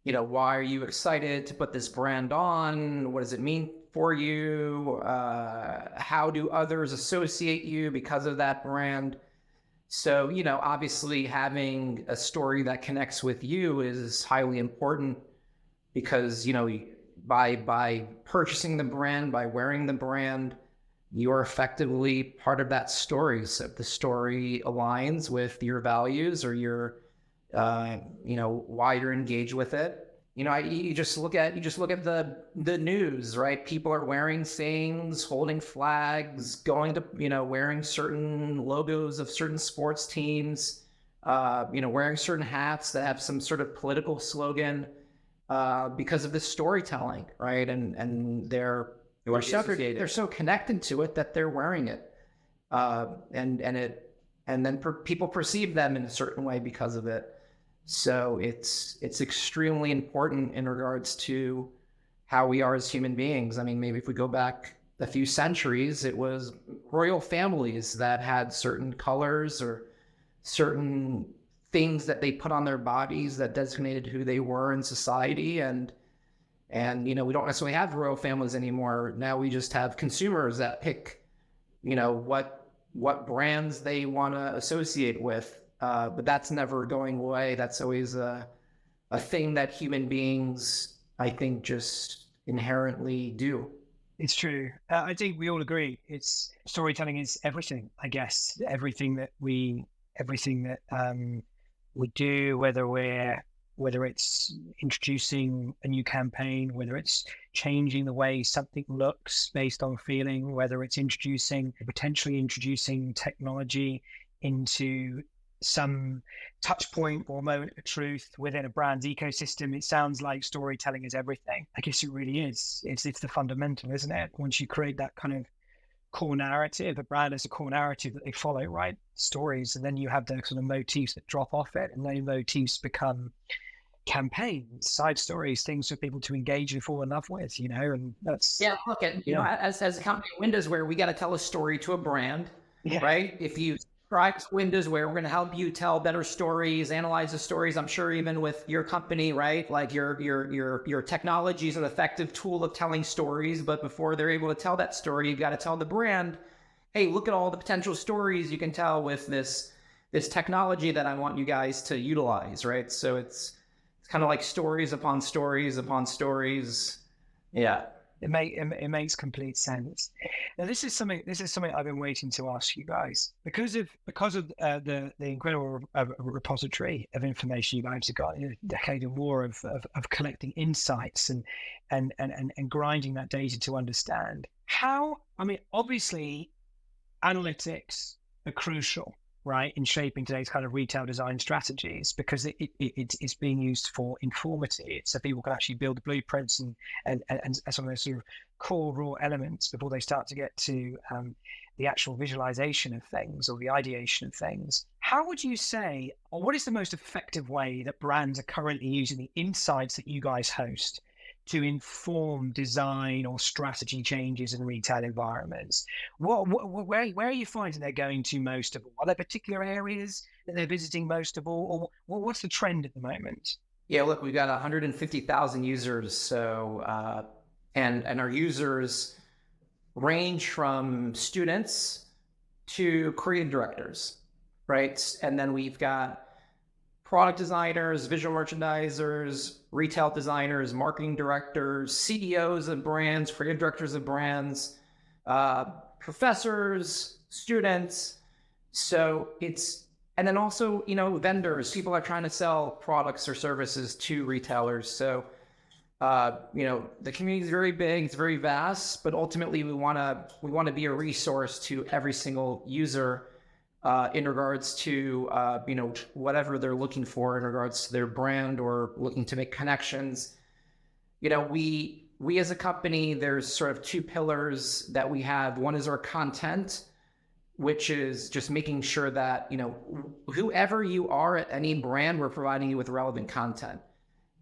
are you excited to put this brand on? What does it mean for you? How do others associate you because of that brand? So, obviously having a story that connects with you is highly important, because, by purchasing the brand, by wearing the brand, you're effectively part of that story. So if the story aligns with your values or your, why you're engaged with it, you just look at the news, right? People are wearing things, holding flags, going to, wearing certain logos of certain sports teams, wearing certain hats that have some sort of political slogan, because of the storytelling, right? And they're so connected to it that they're wearing it, and and then people perceive them in a certain way because of it. So it's extremely important in regards to how we are as human beings. I mean, maybe if we go back a few centuries, it was royal families that had certain colors or certain things that they put on their bodies that designated who they were in society. And we don't necessarily have royal families anymore. Now we just have consumers that pick, what brands they want to associate with. But that's never going away. That's always a thing that human beings, I think, just inherently do. It's true. I think we all agree. It's storytelling is everything, I guess. Everything that we do, whether it's introducing a new campaign, whether it's changing the way something looks based on feeling, whether it's potentially introducing technology into some touch point or moment of truth within a brand's ecosystem. It sounds like storytelling is everything. I guess it really is. It's the fundamental, isn't it? Once you create that kind of core narrative, a brand has a core narrative that they follow, right? Stories, and then you have the sort of motifs that drop off it, and those motifs become campaigns, side stories, things for people to engage and fall in love with, and that's look at as a company, WindowsWear, we got to tell a story to a brand, right? If you subscribe to WindowsWear, we're going to help you tell better stories, analyze the stories. I'm sure even with your company, right? Like your technology is an effective tool of telling stories, but before they're able to tell that story, you've got to tell the brand, hey, look at all the potential stories you can tell with this technology that I want you guys to utilize, right? So it's kind of like stories upon stories upon stories. Yeah. It makes complete sense. Now, this is something I've been waiting to ask you guys because of the incredible repository of information you guys have got, a decade or more of collecting insights and grinding that data to understand how. I mean, obviously, analytics are crucial, right, in shaping today's kind of retail design strategies, because it's being used for informative, so people can actually build blueprints and some of those sort of core raw elements before they start to get to the actual visualization of things or the ideation of things. How would you say, or what is the most effective way that brands are currently using the insights that you guys host to inform design or strategy changes in retail environments? Where are you finding they're going to most of all? Are there particular areas that they're visiting most of all, or what's the trend at the moment? Yeah, look, we've got 150,000 users, so and our users range from students to creative directors, right? And then we've got product designers, visual merchandisers, retail designers, marketing directors, CEOs of brands, creative directors of brands, professors, students. So and then also, vendors, people are trying to sell products or services to retailers. So, the community is very big, it's very vast, but ultimately we want to be a resource to every single user in regards to, whatever they're looking for in regards to their brand or looking to make connections. We as a company, there's sort of two pillars that we have. One is our content, which is just making sure that, whoever you are at any brand, we're providing you with relevant content.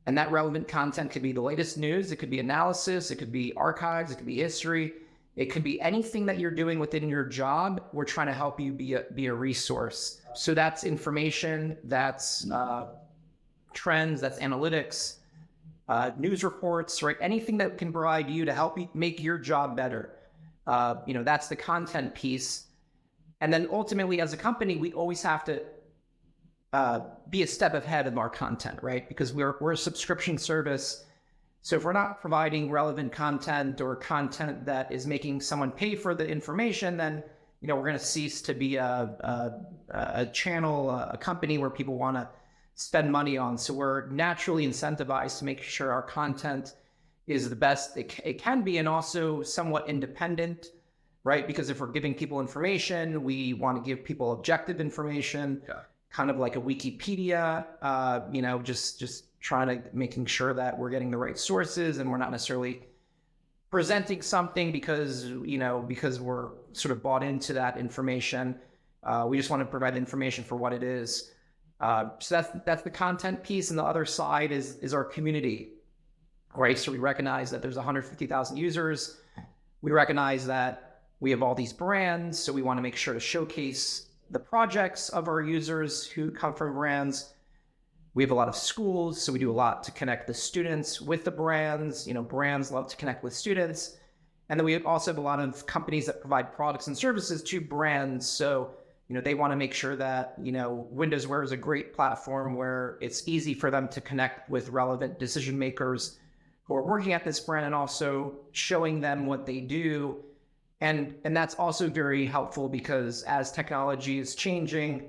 And that relevant content could be the latest news, it could be analysis, it could be archives, it could be history. It could be anything that you're doing within your job. We're trying to help you be a resource. So that's information, that's trends, that's analytics, news reports, right? Anything that can provide you to help you make your job better. That's the content piece. And then ultimately, as a company, we always have to be a step ahead of our content, right? Because we're a subscription service. So if we're not providing relevant content or content that is making someone pay for the information, then we're going to cease to be a channel, a company where people want to spend money on. So we're naturally incentivized to make sure our content is the best it can be, and also somewhat independent, right? Because if we're giving people information, we want to give people objective information, kind of like a Wikipedia, just trying to making sure that we're getting the right sources and we're not necessarily presenting something because we're sort of bought into that information. We just want to provide the information for what it is. So that's the content piece. And the other side is our community, right? So we recognize that there's 150,000 users. We recognize that we have all these brands. So we want to make sure to showcase the projects of our users who come from brands. We have a lot of schools, so we do a lot to connect the students with the brands. Brands love to connect with students. And then we also have a lot of companies that provide products and services to brands. So, they want to make sure that, WindowsWear is a great platform where it's easy for them to connect with relevant decision makers who are working at this brand, and also showing them what they do. And that's also very helpful, because as technology is changing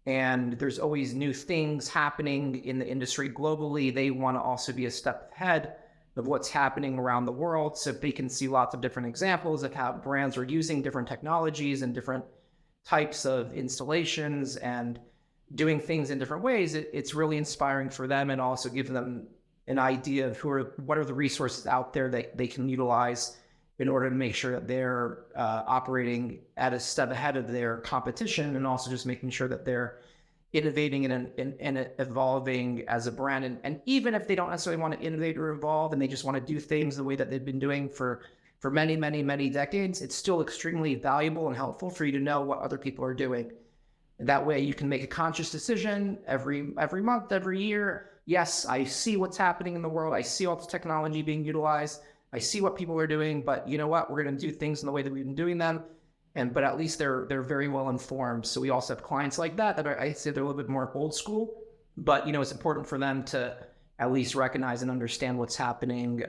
and there's always new things happening in the industry globally, they want to also be a step ahead of what's happening around the world. So if they can see lots of different examples of how brands are using different technologies and different types of installations and doing things in different ways, it's really inspiring for them, and also give them an idea of what are the resources out there that they can utilize in order to make sure that they're operating at a step ahead of their competition, and also just making sure that they're innovating and evolving as a brand. And even if they don't necessarily want to innovate or evolve, and they just want to do things the way that they've been doing for many, many, many decades, it's still extremely valuable and helpful for you to know what other people are doing. And that way you can make a conscious decision every month, every year. Yes, I see what's happening in the world. I see all the technology being utilized. I see what people are doing, but you know what? We're going to do things in the way that we've been doing them. But at least they're very well informed. So we also have clients like that I say they're a little bit more old school, but it's important for them to at least recognize and understand what's happening,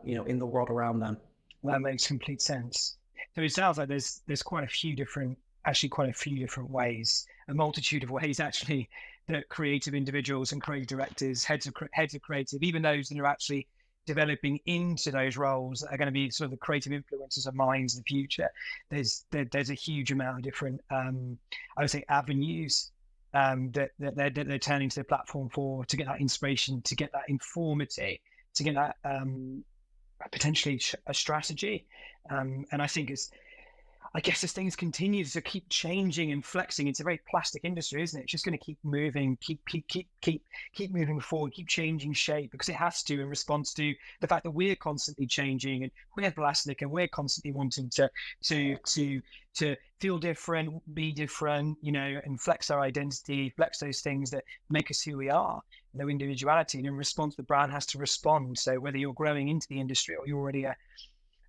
in the world around them. That makes complete sense. So it sounds like there's quite a few different ways, a multitude of ways actually, that creative individuals and creative directors, heads of creative, even those that are actually developing into those roles, are going to be sort of the creative influencers of minds in the future. There's a huge amount of different, I would say, avenues that they're turning to the platform to get that inspiration, to get that informative, to get that potentially a strategy. And I think I guess as things continue to keep changing and flexing, it's a very plastic industry, isn't it? It's just going to keep moving, keep moving forward, keep changing shape, because it has to, in response to the fact that we're constantly changing, and we're plastic, and we're constantly wanting to feel different, be different, and flex our identity, flex those things that make us who we are, no individuality. And in response, the brand has to respond. So whether you're growing into the industry or you're already a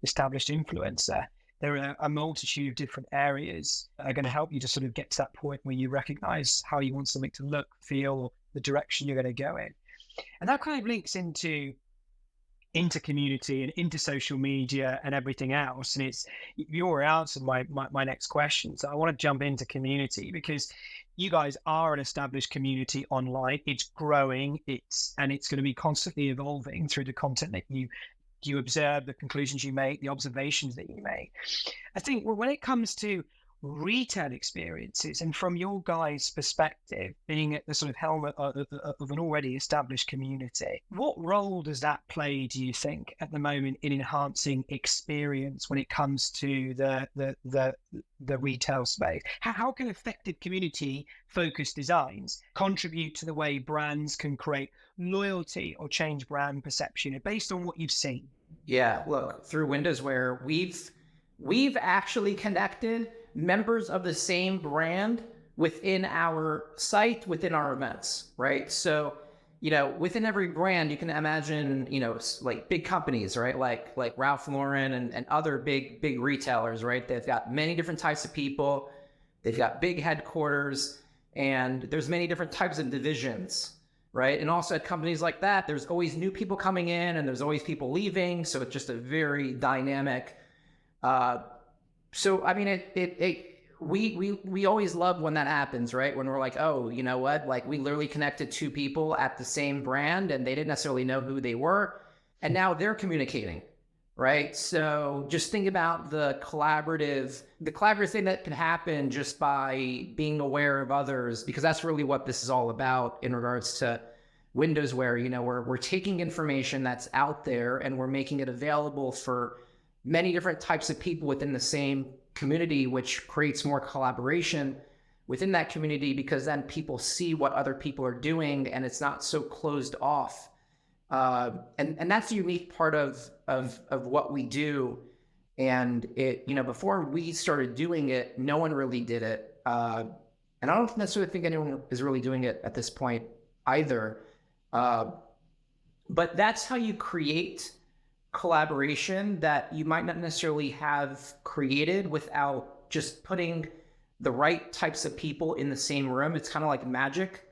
established influencer, there are a multitude of different areas that are going to help you to sort of get to that point where you recognize how you want something to look, feel, or the direction you're going to go in. And that kind of links into community and into social media and everything else. And you already answered my next question. So I want to jump into community, because you guys are an established community online. It's growing, and it's going to be constantly evolving through the content that you observe, the conclusions you make, the observations that you make. I think when it comes to retail experiences, and from your guys' perspective, being at the sort of helm of an already established community, what role does that play, do you think, at the moment in enhancing experience when it comes to the retail space? How can effective community-focused designs contribute to the way brands can create loyalty or change brand perception based on what you've seen? Yeah, look, through WindowsWear, we've actually connected members of the same brand within our site, within our events, right? So, within every brand, you can imagine, like big companies, right? Like Ralph Lauren and other big retailers, right? They've got many different types of people. They've got big headquarters, and there's many different types of divisions, right? And also at companies like that, there's always new people coming in, and there's always people leaving. So it's just a very dynamic. So I mean, we always love when that happens, right? When we're like, oh, you know what? Like, we literally connected two people at the same brand, and they didn't necessarily know who they were, and now they're communicating, right? So just think about the collaborative thing that can happen just by being aware of others, because that's really what this is all about in regards to WindowsWear. We're taking information that's out there, and we're making it available for many different types of people within the same community, which creates more collaboration, within that community, because then people see what other people are doing and it's not so closed off. And that's the unique part of what we do. And it, before we started doing it, no one really did it. And I don't necessarily think anyone is really doing it at this point either. But that's how you create collaboration that you might not necessarily have created without just putting the right types of people in the same room. It's kind of like magic.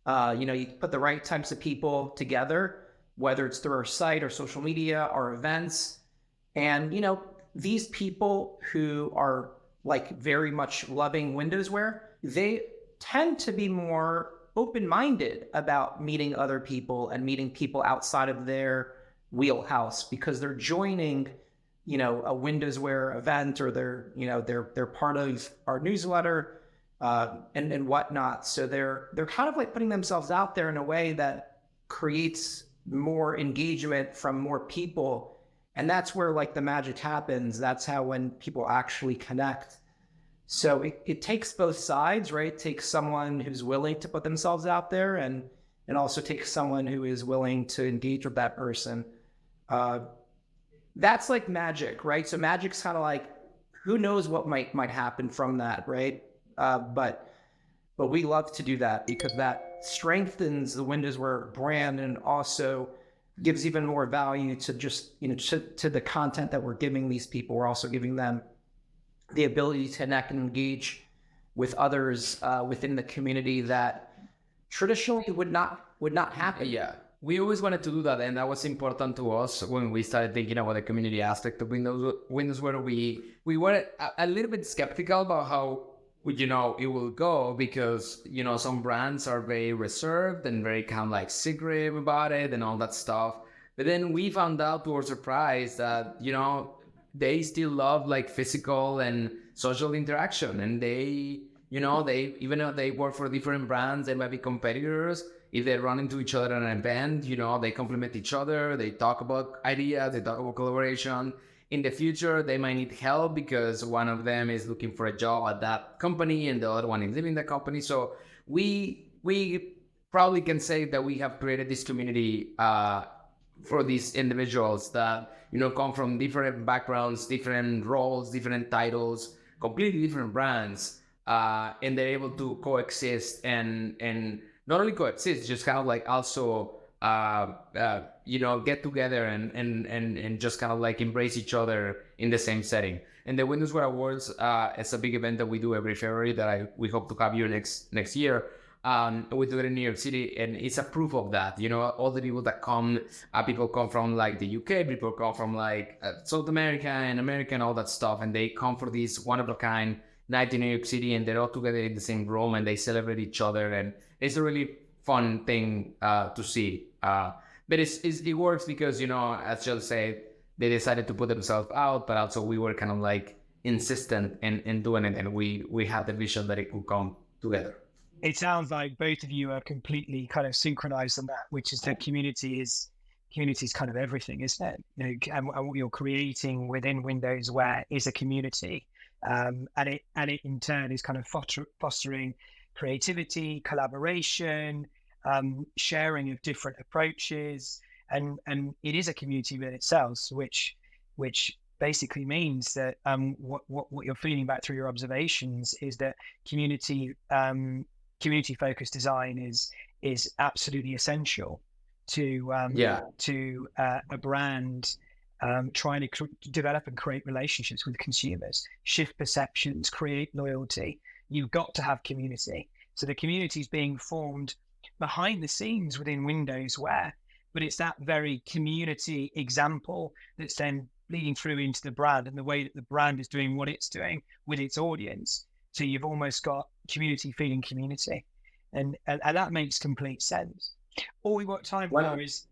You put the right types of people together, whether it's through our site or social media or events. And, these people who are like very much loving WindowsWear, they tend to be more open-minded about meeting other people and meeting people outside of their wheelhouse, because they're joining, a WindowsWear event, or they're part of our newsletter, and whatnot. So they're kind of like putting themselves out there in a way that creates more engagement from more people. And that's where like the magic happens. That's how, when people actually connect. So it takes both sides, right? It takes someone who's willing to put themselves out there, and also takes someone who is willing to engage with that person. That's like magic, right? So magic's kind of like, who knows what might happen from that, right? But we love to do that, because that strengthens the WindowsWear brand, and also gives even more value to just, to the content that we're giving these people. We're also giving them the ability to connect and engage with others within the community that traditionally would not happen. Yeah, we always wanted to do that, and that was important to us when we started thinking about the community aspect of WindowsWear. We were a little bit skeptical about how it will go, because some brands are very reserved and very kind of like secretive about it and all that stuff. But then we found out, to our surprise, that they still love like physical and social interaction, and they even though they work for different brands, they might be competitors. If they run into each other at an event, they complement each other, they talk about ideas, they talk about collaboration. In the future, they might need help because one of them is looking for a job at that company and the other one is leaving the company. So we probably can say that we have created this community for these individuals that come from different backgrounds, different roles, different titles, completely different brands, and they're able to coexist and not only coexist, just kind of like also get together and just kind of like embrace each other in the same setting. And the WindowsWear Awards is a big event that we do every February that we hope to have you next year. We do it in New York City, and it's a proof of that. All the people that come, people come from like the UK, people come from like South America and America and all that stuff, and they come for this one of a kind night in New York City, and they're all together in the same room, and they celebrate each other, and it's a really fun thing to see. But it works because, as Jill said, they decided to put themselves out, but also we were kind of like insistent in doing it, and we had the vision that it could come together. It sounds like both of you are completely kind of synchronized on that, which is that community is kind of everything, isn't it? And what you're creating within WindowsWear is a community, and it in turn is kind of fostering creativity, collaboration, sharing of different approaches, and it is a community in itself, which basically means that what you're feeling back through your observations is that community focused design is absolutely essential to a brand trying to develop and create relationships with consumers, shift perceptions, create loyalty. You've got to have community. So the community is being formed behind the scenes within WindowsWear, but it's that very community example that's then bleeding through into the brand and the way that the brand is doing what it's doing with its audience. So you've almost got community feeding community, and that makes complete sense. All we got time for is.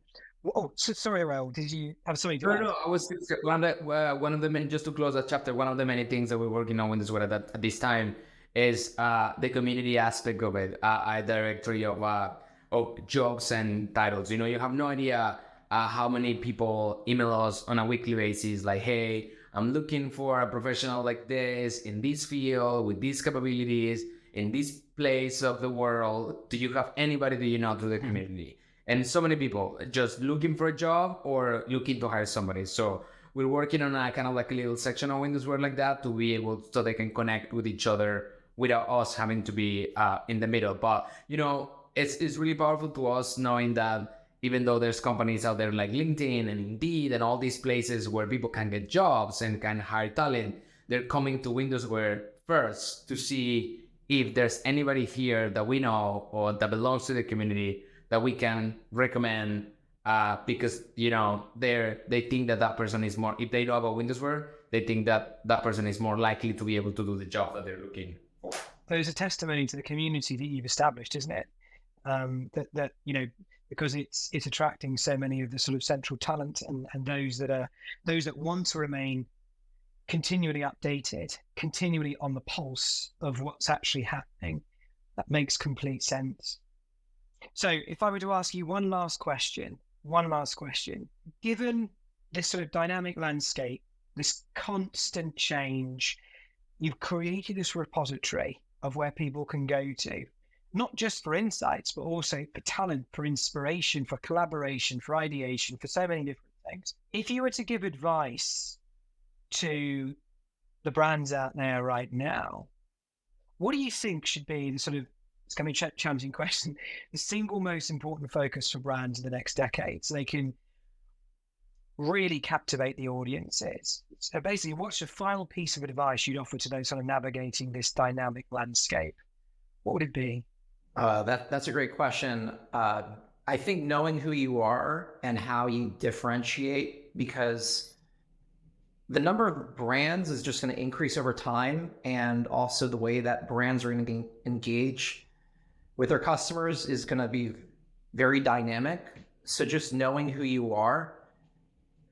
Oh, sorry, Raul. Did you have something to add? No. I was one of the many, just to close that chapter. One of the many things that we're working on with WindowsWear at this time is the community aspect of it. A directory of jobs and titles. You have no idea how many people email us on a weekly basis, like, "Hey, I'm looking for a professional like this in this field with these capabilities." in this place of the world, do you have anybody that you know to the community? And so many people just looking for a job or looking to hire somebody. So we're working on a kind of like a little section on WindowsWear like that to be able, so they can connect with each other without us having to be in the middle. But, you know, it's really powerful to us knowing that even though there's companies out there like LinkedIn and Indeed and all these places where people can get jobs and can hire talent, they're coming to WindowsWear first to see if there's anybody here that we know or that belongs to the community that we can recommend, because, you know, they think that person is more, if they know about WindowsWear, they think that person is more likely to be able to do the job that they're looking for. There's a testimony to the community that you've established, isn't it? That you know, because it's attracting so many of the sort of central talent and those that want to remain continually updated, continually on the pulse of what's actually happening. That makes complete sense. So if I were to ask you one last question, given this sort of dynamic landscape, this constant change, you've created this repository of where people can go to, not just for insights, but also for talent, for inspiration, for collaboration, for ideation, for so many different things. If you were to give advice to the brands out there right now, what do you think should be the sort of, it's going to be a challenging question, the single most important focus for brands in the next decade so they can really captivate the audiences? So basically, what's the final piece of advice you'd offer to those sort of navigating this dynamic landscape? What would it be? That's a great question. I think knowing who you are and how you differentiate, because the number of brands is just going to increase over time, and also the way that brands are going to engage with their customers is going to be very dynamic. So just knowing who you are.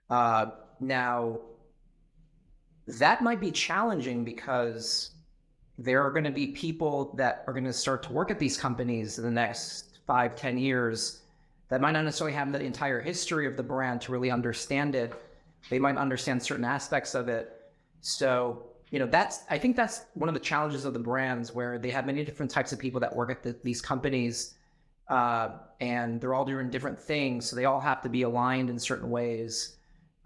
Now, that might be challenging because there are going to be people that are going to start to work at these companies in the next 5-10 years that might not necessarily have the entire history of the brand to really understand it. They might understand certain aspects of it. So, you know, I think that's one of the challenges of the brands, where they have many different types of people that work at these companies, and they're all doing different things. So they all have to be aligned in certain ways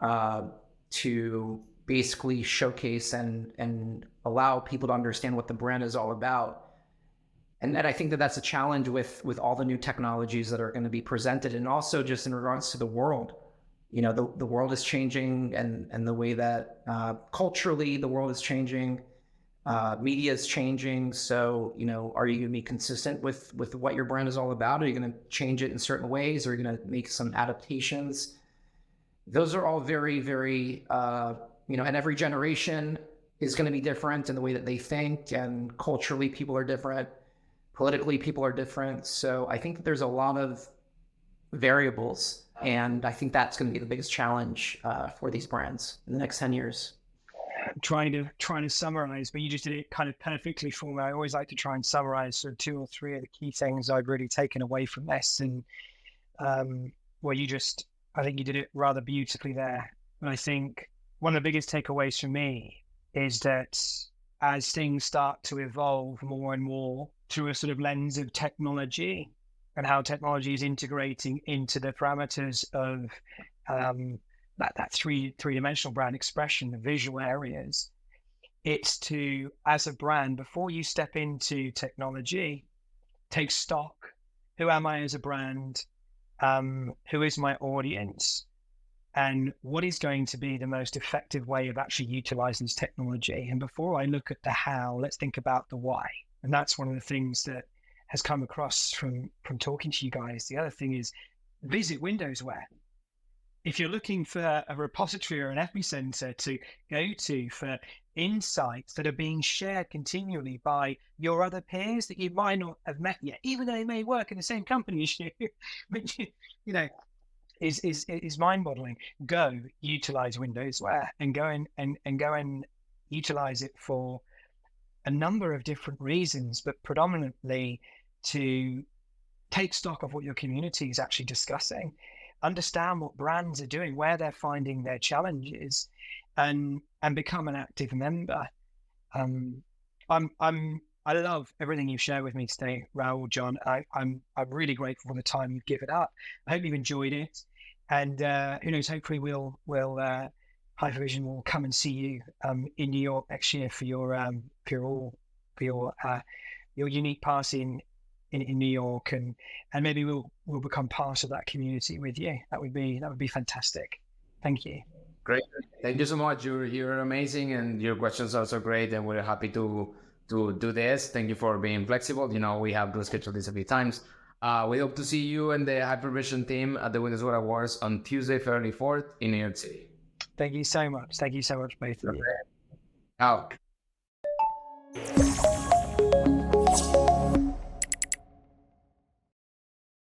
to basically showcase and allow people to understand what the brand is all about. And I think that that's a challenge with all the new technologies that are going to be presented, and also just in regards to the world. You know, the world is changing, and the way that culturally the world is changing, media is changing. So, you know, are you going to be consistent with what your brand is all about? Are you going to change it in certain ways? Or are you going to make some adaptations? Those are all very, very, you know, and every generation is going to be different in the way that they think, and culturally people are different, politically people are different. So I think that there's a lot of variables, and I think that's going to be the biggest challenge for these brands in the next 10 years. I'm trying to summarize, but you just did it kind of perfectly for me. I always like to try and summarize sort of 2 or 3 of the key things I've really taken away from this. And well, I think you did it rather beautifully there. And I think one of the biggest takeaways for me is that as things start to evolve more and more through a sort of lens of technology and how technology is integrating into the parameters of that three-dimensional brand expression, the visual areas, it's to, as a brand, before you step into technology, take stock. Who am I as a brand? Who is my audience? And what is going to be the most effective way of actually utilizing this technology? And before I look at the how, let's think about the why. And that's one of the things that has come across from talking to you guys. The other thing is visit WindowsWear. If you're looking for a repository or an epicenter to go to for insights that are being shared continually by your other peers that you might not have met yet, even though they may work in the same company as you, but you know, is mind-boggling. Go utilize WindowsWear and go and utilize it for a number of different reasons, but predominantly to take stock of what your community is actually discussing, understand what brands are doing, where they're finding their challenges, and become an active member. I'm I love everything you've shared with me today, Raul, Jon. I'm really grateful for the time you've given up. I hope you've enjoyed it, and who knows? Hopefully, HYPERVSN will come and see you in New York next year for your unique pass in New York, and maybe we'll become part of that community with you. That would be fantastic. Thank you. Great. Thank you so much. You're amazing, and your questions are so great, and we're happy to do this. Thank you for being flexible. We have to schedule this a few times. We hope to see you and the HYPERVSN team at the WindowsWear Awards on Tuesday, February 4th in New York City. Thank you so much. Thank you so much, both of you. Out.